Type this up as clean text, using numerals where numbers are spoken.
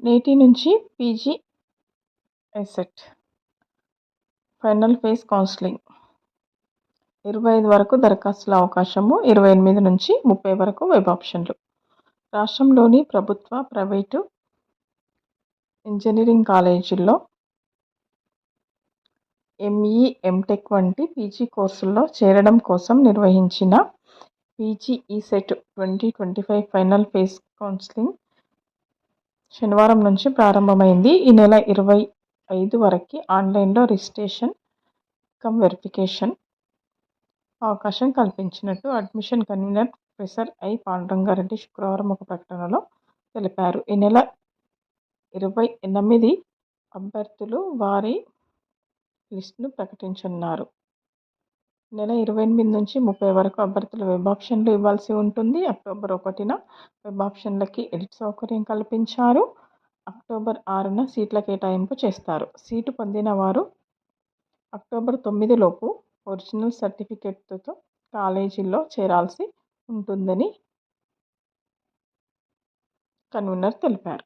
నేటి నుంచి PG asset final phase counselling 25 వరకు దరఖాస్తుల అవకాశము. 28 నుంచి 30 వరకు వెబ్ ఆప్షన్లు. రాష్ట్రంలోని ప్రభుత్వ, ప్రైవేటు ఇంజనీరింగ్ కాలేజీల్లో ఎంఈ, ఎంటెక్ వంటి పీజీ కోర్సుల్లో చేరడం కోసం నిర్వహించిన PG ECET 2025 final phase counselling శనివారం నుంచి ప్రారంభమైంది. ఈ నెల 25 వరకు ఆన్లైన్లో రిజిస్ట్రేషన్ వెరిఫికేషన్ అవకాశం కల్పించినట్టు admission convener professor I. Panduranga Reddy శుక్రవారం ఒక ప్రకటనలో తెలిపారు. ఈ నెల 28 అభ్యర్థులు వారి లిస్టును ప్రకటించనున్నారు. నెల 28 నుంచి 30 వరకు అభ్యర్థులు వెబ్ ఆప్షన్లు ఇవ్వాల్సి ఉంటుంది. అక్టోబర్ 1న వెబ్ ఆప్షన్లకి ఎడిట్ సౌకర్యం కల్పించారు. అక్టోబర్ 6న సీట్ల కేటాయింపు చేస్తారు. సీటు పొందిన వారు అక్టోబర్ 9 లోపు ఒరిజినల్ సర్టిఫికెట్తో కాలేజీల్లో చేరాల్సి ఉంటుందని కన్వీనర్ తెలిపారు.